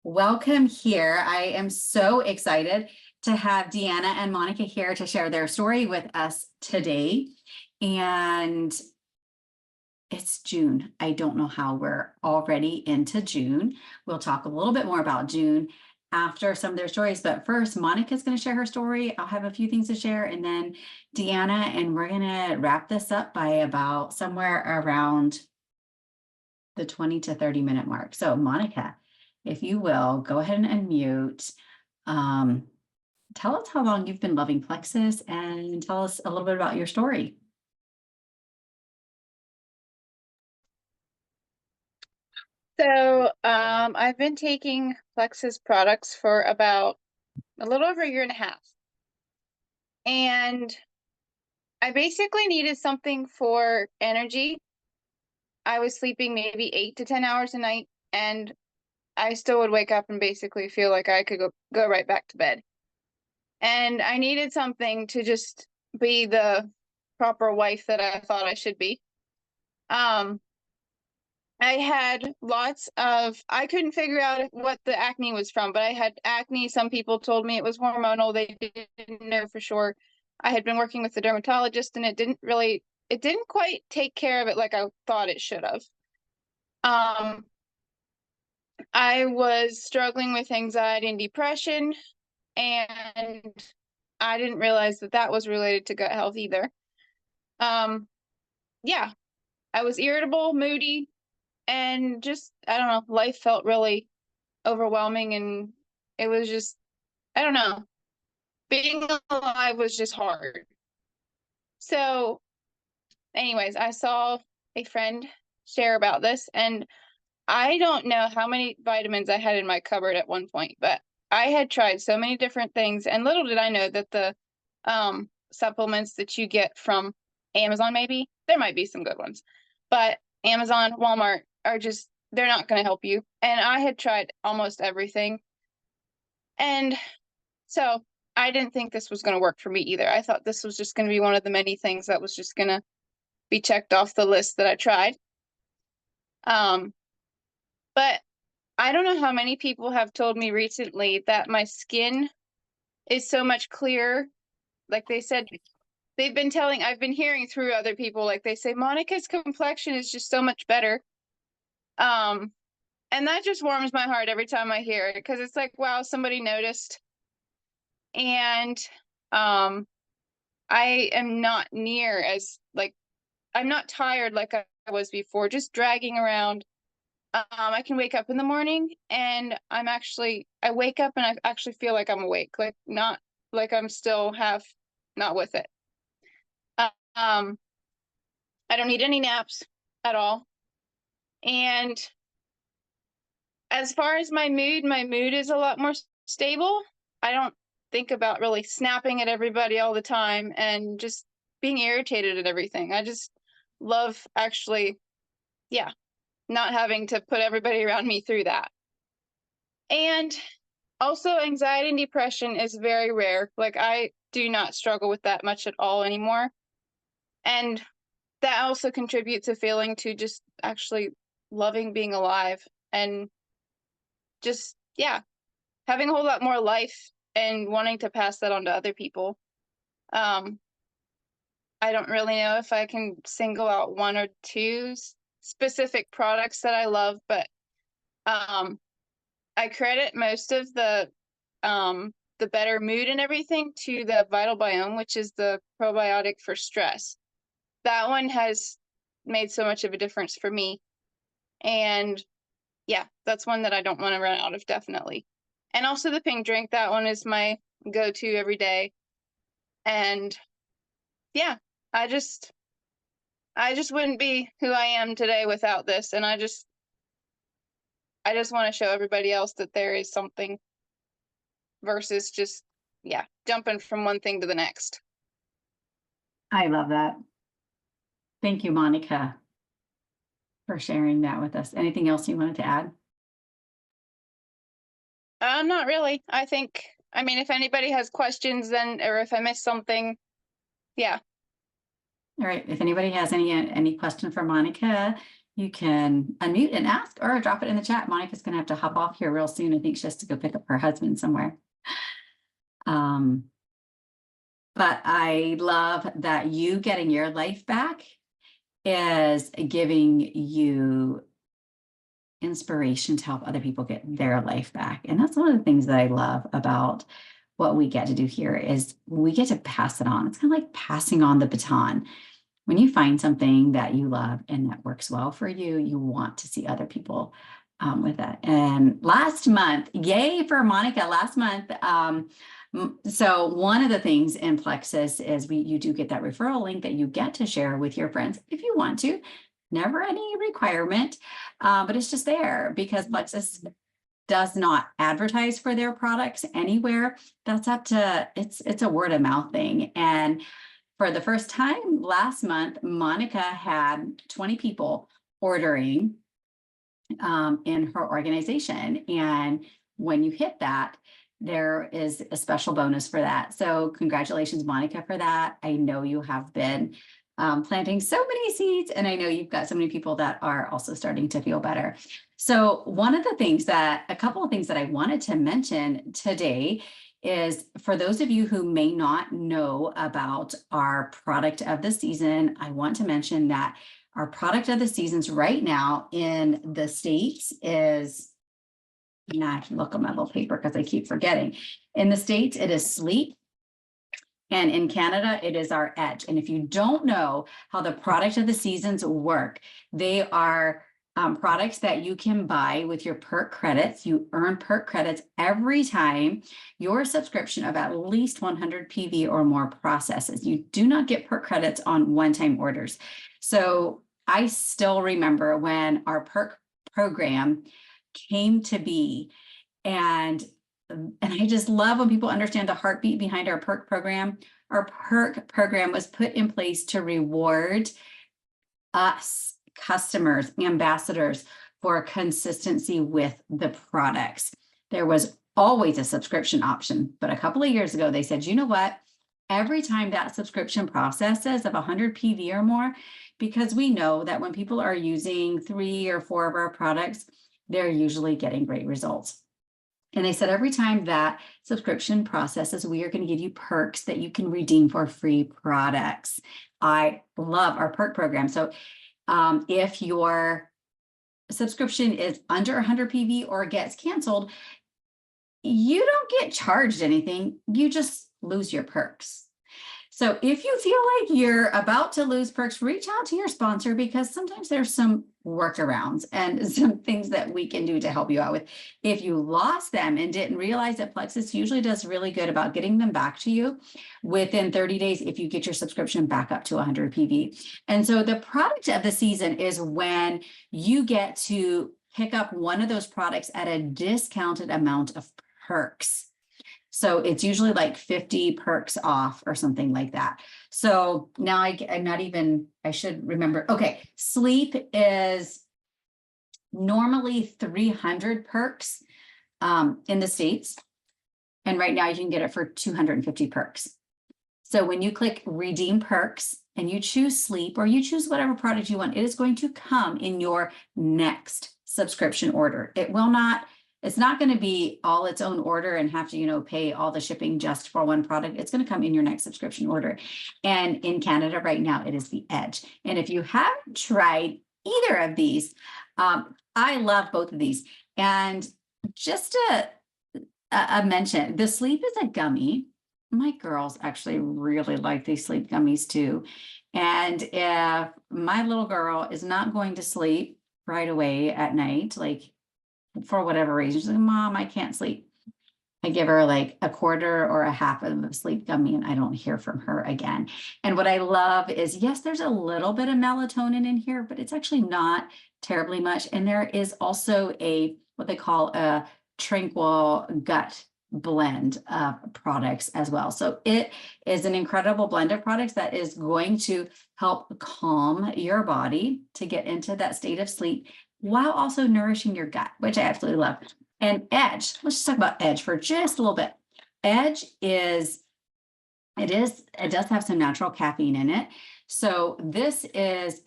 Welcome here. I am so excited to have Deanna and Monica here to share their story with us today. And it's June. I don't know how we're already into June. We'll talk a little bit more about June after some of their stories. But first, Monica's going to share her story. I'll have a few things to share, and then Deanna, and we're going to wrap this up by about somewhere around the 20 to 30 minute mark. So Monica, if you will, go ahead and unmute. Tell us how long you've been loving Plexus and tell us a little bit about your story. So I've been taking Plexus products for about a little over a year and a half. And I basically needed something for energy. I was sleeping maybe 8 to 10 hours a night, and I still would wake up and basically feel like I could go right back to bed. And I needed something to just be the proper wife that I thought I should be. I had I couldn't figure out what the acne was from, but I had acne. Some people told me it was hormonal. They didn't know for sure. I had been working with the dermatologist, and it didn't quite take care of it like I thought it should have. I was struggling with anxiety and depression, and I didn't realize that was related to gut health either. Yeah, I was irritable, moody, and just, I don't know, life felt really overwhelming, and it was just, I don't know, being alive was just hard. So anyways, I saw a friend share about this, and I don't know how many vitamins I had in my cupboard at one point, but I had tried so many different things, and little did I know that the supplements that you get from Amazon, maybe there might be some good ones, but Amazon, Walmart are just, they're not going to help you. And I had tried almost everything, and so I didn't think this was going to work for me either. I thought this was just going to be one of the many things that was just going to be checked off the list that I tried. But I don't know how many people have told me recently that my skin is so much clearer. Like they said, I've been hearing through other people, like they say, Monica's complexion is just so much better. And that just warms my heart every time I hear it, because it's like, wow, somebody noticed. And I am not near as, like, I'm not tired like I was before, just dragging around. I can wake up in the morning and I wake up and I actually feel like I'm awake, like not like I'm still not with it. I don't need any naps at all. And as far as my mood is a lot more stable. I don't think about really snapping at everybody all the time and just being irritated at everything. I just love not having to put everybody around me through that. And also, anxiety and depression is very rare. Like, I do not struggle with that much at all anymore. And that also contributes to feeling to just actually loving being alive and just, having a whole lot more life and wanting to pass that on to other people. I don't really know if I can single out one or two specific products that I love, but I credit most of the better mood and everything to the Vital Biome, which is the probiotic for stress. That one has made so much of a difference for me. And that's one that I don't want to run out of, definitely. And also the pink drink, that one is my go-to every day. And I just wouldn't be who I am today without this. And I just want to show everybody else that there is something versus just, jumping from one thing to the next. I love that. Thank you, Monica, for sharing that with us. Anything else you wanted to add? Not really. I mean, if anybody has questions, then, or if I missed something, All right. If anybody has any question for Monica, you can unmute and ask or drop it in the chat. Monica's going to have to hop off here real soon. I think she has to go pick up her husband somewhere. But I love that you getting your life back is giving you inspiration to help other people get their life back. And that's one of the things that I love about what we get to do here is we get to pass it on. It's kind of like passing on the baton. When you find something that you love and that works well for you, you want to see other people with that. And last month, yay for Monica, last month. So one of the things in Plexus is you do get that referral link that you get to share with your friends if you want to. Never any requirement, but it's just there because Plexus does not advertise for their products anywhere. That's up to, it's a word of mouth thing. And for the first time last month, Monica had 20 people ordering in her organization. And when you hit that, there is a special bonus for that. So congratulations, Monica, for that. I know you have been planting so many seeds, and I know you've got so many people that are also starting to feel better. So a couple of things that I wanted to mention today is for those of you who may not know about our product of the season, I want to mention that our product of the seasons right now in the States is, now I have to look on my little paper because I keep forgetting. In the States, it is Sleep. And in Canada, it is our Edge. And if you don't know how the product of the seasons work, they are products that you can buy with your perk credits. You earn perk credits every time your subscription of at least 100 PV or more processes. You do not get perk credits on one-time orders. So I still remember when our perk program came to be, and I just love when people understand the heartbeat behind our perk program. Our perk program was put in place to reward us, customers, ambassadors, for consistency with the products. There was always a subscription option, but a couple of years ago, they said, you know what? Every time that subscription processes of 100 PV or more, because we know that when people are using 3 or 4 of our products, they're usually getting great results. And they said every time that subscription processes, we are going to give you perks that you can redeem for free products. I love our perk program. So if your subscription is under 100 PV or gets canceled, you don't get charged anything. You just lose your perks. So if you feel like you're about to lose perks, reach out to your sponsor, because sometimes there's some workarounds and some things that we can do to help you out with. If you lost them and didn't realize that Plexus usually does really good about getting them back to you within 30 days if you get your subscription back up to 100 PV. And so the product of the season is when you get to pick up one of those products at a discounted amount of perks. So it's usually like 50 perks off or something like that. So now I should remember. Okay, Sleep is normally 300 perks in the States. And right now you can get it for 250 perks. So when you click redeem perks and you choose Sleep, or you choose whatever product you want, it is going to come in your next subscription order. It's not going to be all its own order and have to, pay all the shipping just for one product. It's going to come in your next subscription order. And in Canada right now, it is the Edge. And if you haven't tried either of these, I love both of these. And just a mention, the Sleep is a gummy. My girls actually really like these Sleep gummies too. And if my little girl is not going to sleep right away at night, like for whatever reason, she's like, Mom, I can't sleep, I give her like a quarter or a half of a Sleep gummy and I don't hear from her again. And what I love is, yes, there's a little bit of melatonin in here, but it's actually not terribly much. And there is also what they call a tranquil gut blend of products as well. So it is an incredible blend of products that is going to help calm your body to get into that state of sleep while also nourishing your gut, which I absolutely love. And Edge, let's just talk about Edge for just a little bit. Edge it does have some natural caffeine in it. So this is,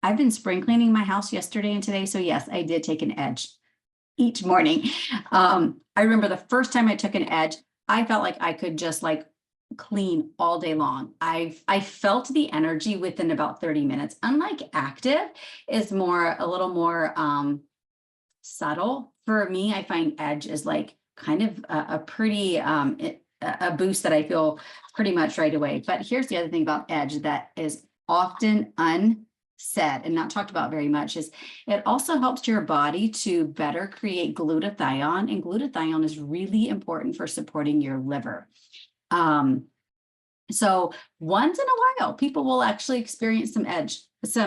I've been spring cleaning my house yesterday and today. So yes, I did take an edge each morning. I remember the first time I took an edge, I felt like I could just like clean all day long. I felt the energy within about 30 minutes. Unlike active is a little more subtle. For me, I find edge is like kind of a pretty a boost that I feel pretty much right away. But here's the other thing about edge that is often unsaid and not talked about very much is it also helps your body to better create glutathione, and glutathione is really important for supporting your liver. So once in a while, people will actually experience some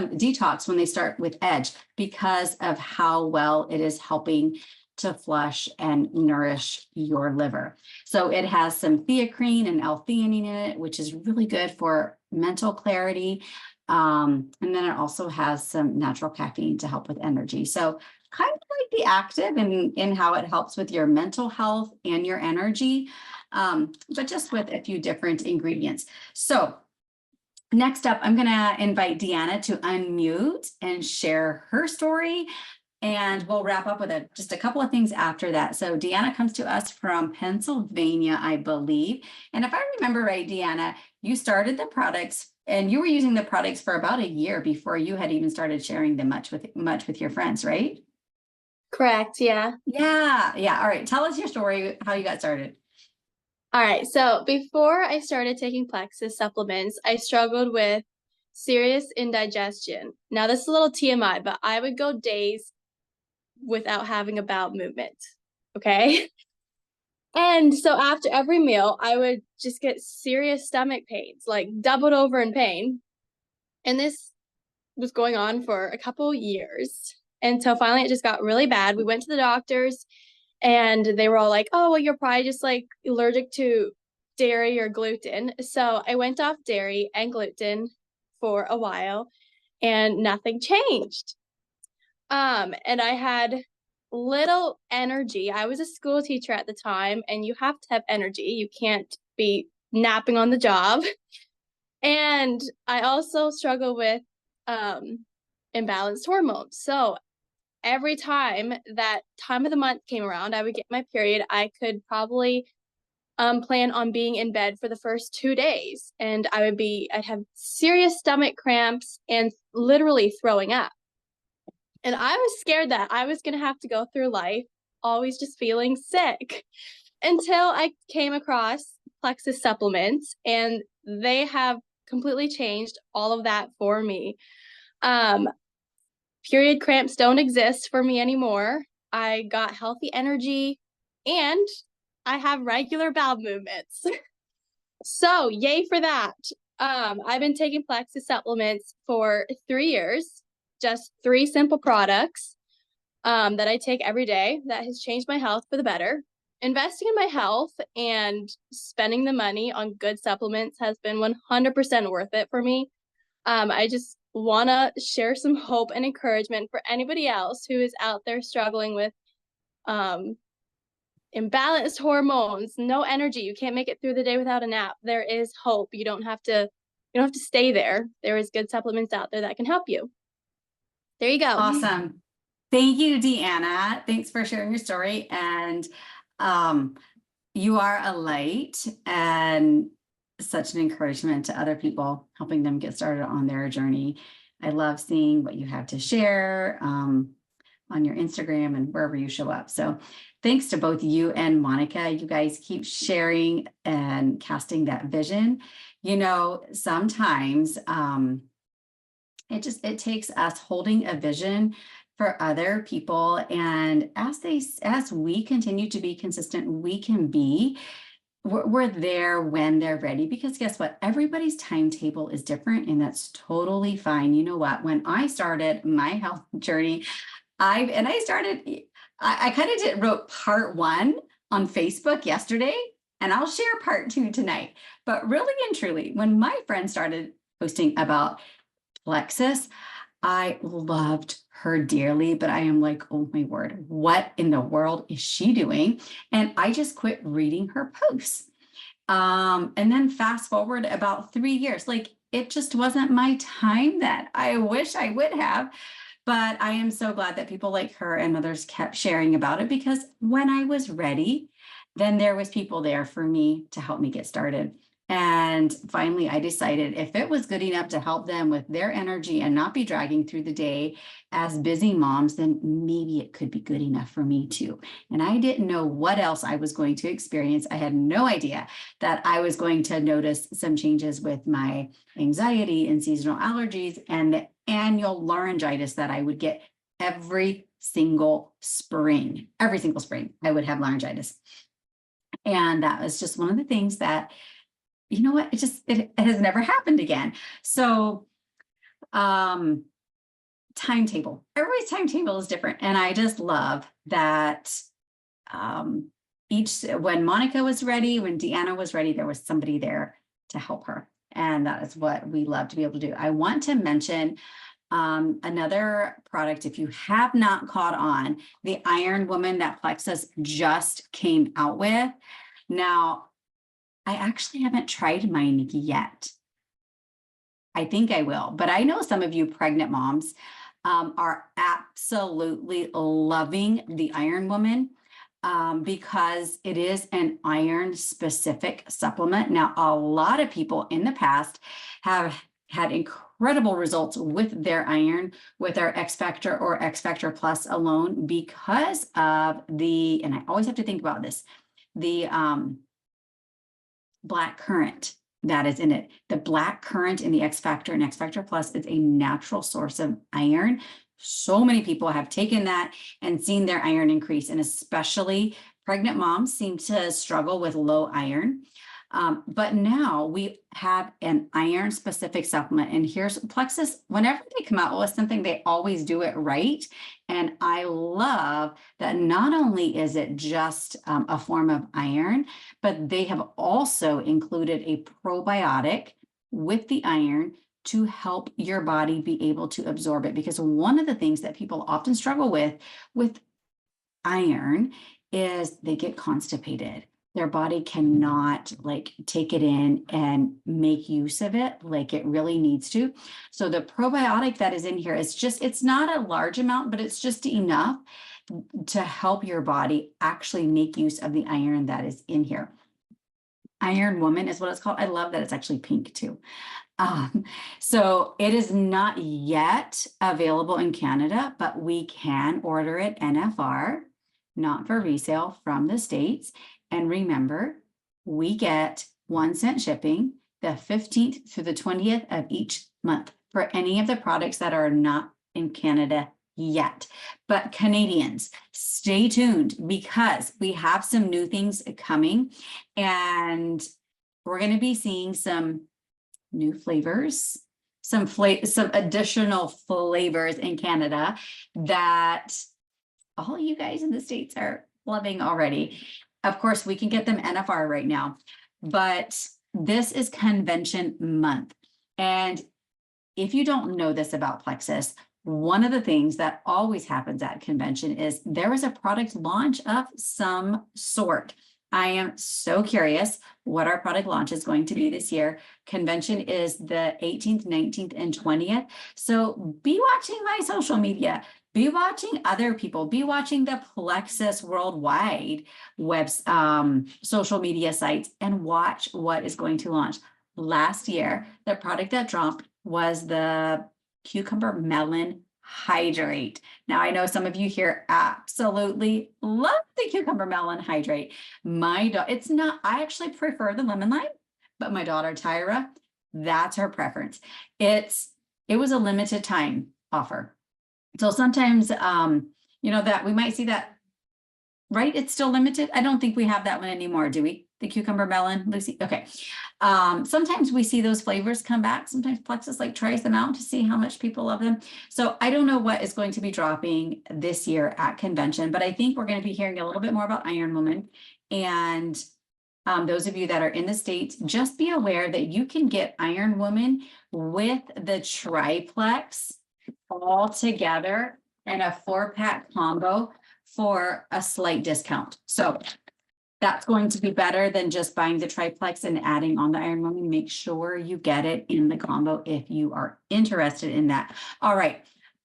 detox when they start with edge because of how well it is helping to flush and nourish your liver. So it has some theacrine and L-theanine in it, which is really good for mental clarity. And then it also has some natural caffeine to help with energy. So kind of like the active in how it helps with your mental health and your energy, but just with a few different ingredients. So next up, I'm going to invite Deanna to unmute and share her story. And we'll wrap up with just a couple of things after that. So Deanna comes to us from Pennsylvania, I believe. And if I remember right, Deanna, you started the products and you were using the products for about a year before you had even started sharing them much with your friends, right? Correct, yeah. Yeah. All right. Tell us your story, how you got started. All right, so before I started taking Plexus supplements, I struggled with serious indigestion. Now, this is a little TMI, but I would go days without having a bowel movement, okay? And so after every meal, I would just get serious stomach pains, like doubled over in pain. And this was going on for a couple years. And so finally it just got really bad. We went to the doctors and they were all like, oh, well, you're probably just like allergic to dairy or gluten. So I went off dairy and gluten for a while and nothing changed. And I had little energy. I was a school teacher at the time, and you have to have energy. You can't be napping on the job. And I also struggle with imbalanced hormones. So every time that time of the month came around, I would get my period. I could probably plan on being in bed for the first 2 days, and I'd have serious stomach cramps and literally throwing up. And I was scared that I was going to have to go through life always just feeling sick until I came across Plexus supplements, and they have completely changed all of that for me. Period cramps don't exist for me anymore. I got healthy energy and I have regular bowel movements. So yay for that. I've been taking Plexus supplements for 3 years, just 3 simple products that I take every day that has changed my health for the better. Investing in my health and spending the money on good supplements has been 100% worth it for me. I just want to share some hope and encouragement for anybody else who is out there struggling with imbalanced hormones, no energy. You can't make it through the day without a nap. There is hope. You don't have to stay there. There is good supplements out there that can help you. There you go. Awesome. Thank you, Deanna. Thanks for sharing your story. And you are a light and such an encouragement to other people, helping them get started on their journey. I love seeing what you have to share on your Instagram and wherever you show up. So thanks to both you and Monica. You guys keep sharing and casting that vision. You know, sometimes it takes us holding a vision for other people. And as we continue to be consistent, we're there when they're ready, because guess what? Everybody's timetable is different, and that's totally fine. You know what? When I started my health journey, I kind of wrote part 1 on Facebook yesterday, and I'll share part 2 tonight. But really and truly, when my friend started posting about Plexus, I loved her dearly, but I am like, oh my word, what in the world is she doing? And I just quit reading her posts. And then fast forward about 3 years, like it just wasn't my time then. I wish I would have, but I am so glad that people like her and others kept sharing about it, because when I was ready, then there was people there for me to help me get started. And finally, I decided if it was good enough to help them with their energy and not be dragging through the day as busy moms, then maybe it could be good enough for me too. And I didn't know what else I was going to experience. I had no idea that I was going to notice some changes with my anxiety and seasonal allergies and the annual laryngitis that I would get every single spring. Every single spring, I would have laryngitis. And that was just one of the things that, you know what, it has never happened again. So timetable, everybody's timetable is different. And I just love that when Monica was ready, when Deanna was ready, there was somebody there to help her. And that is what we love to be able to do. I want to mention another product, if you have not caught on, the Iron Woman that Plexus just came out with. Now, I actually haven't tried mine yet. I think I will, but I know some of you pregnant moms are absolutely loving the Iron Woman because it is an iron specific supplement. Now, a lot of people in the past have had incredible results with their iron, with our X Factor or X Factor Plus alone, because of and I always have to think about this, the black currant that is in it. The black currant in the X Factor and X Factor Plus is a natural source of iron. So many people have taken that and seen their iron increase, and especially pregnant moms seem to struggle with low iron. But now we have an iron specific supplement, and here's Plexus. Whenever they come out with something, they always do it right. And I love that not only is it just a form of iron, but they have also included a probiotic with the iron to help your body be able to absorb it. Because one of the things that people often struggle with iron is they get constipated. Their body cannot take it in and make use of it like it really needs to. So the probiotic that is in here is it's not a large amount, but it's just enough to help your body actually make use of the iron that is in here. Iron Woman is what it's called. I love that it's actually pink too. So it is not yet available in Canada, but we can order it NFR, not for resale, from the States. And remember, we get 1 cent shipping the 15th through the 20th of each month for any of the products that are not in Canada yet. But Canadians, stay tuned, because we have some new things coming, and we're going to be seeing some new flavors, some additional flavors in Canada that all you guys in the States are loving already. Of course, we can get them NFR right now, but this is convention month. And if you don't know this about Plexus, one of the things that always happens at convention is there is a product launch of some sort. I am so curious what our product launch is going to be this year. Convention is the 18th, 19th, and 20th. So be watching my social media. Be watching other people. Be watching the Plexus Worldwide social media sites, and watch what is going to launch. Last year, the product that dropped was the Cucumber Melon Hydrate. Now, I know some of you here absolutely love the Cucumber Melon Hydrate. It's not, I actually prefer the lemon lime, but my daughter Tyra, that's her preference. It was a limited time offer. So sometimes, that we might see that, right? It's still limited. I don't think we have that one anymore, do we? The cucumber melon, Lucy? Okay. Sometimes we see those flavors come back. Sometimes Plexus tries them out to see how much people love them. So I don't know what is going to be dropping this year at convention, but I think we're going to be hearing a little bit more about Iron Woman. And those of you that are in the States, just be aware that you can get Iron Woman with the triplex all together in a 4-pack combo for a slight discount. So That's going to be better than just buying the triplex and adding on the Iron Woman. Make sure you get it in the combo if you are interested in that. All right.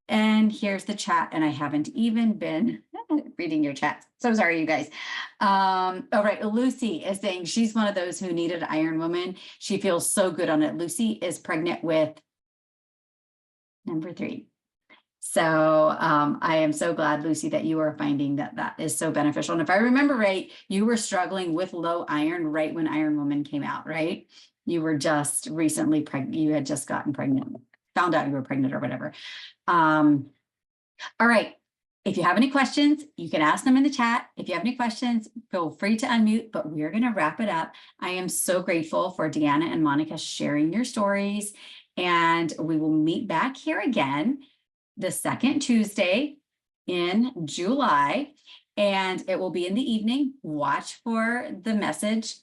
And here's the chat, and I haven't even been reading your chat. So sorry, you guys. All right, Lucy is saying she's one of those who needed Iron Woman. She feels so good on it. Lucy is pregnant with number 3. So I am so glad, Lucy, that you are finding that that is so beneficial. And if I remember right, you were struggling with low iron right when Iron Woman came out, right? You were just recently pregnant. You had just gotten pregnant, found out you were pregnant or whatever. All right. If you have any questions, you can ask them in the chat. If you have any questions, feel free to unmute, but we're going to wrap it up. I am so grateful for Deanna and Monica sharing your stories, and we will meet back here again the second Tuesday in July, and it will be in the evening. Watch for the message.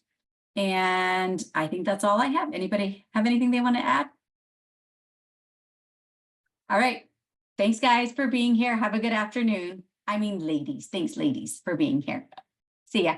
And I think that's all I have. Anybody have anything they want to add? All right. Thanks, guys, for being here. Have a good afternoon. I mean, ladies. Thanks, ladies, for being here. See ya.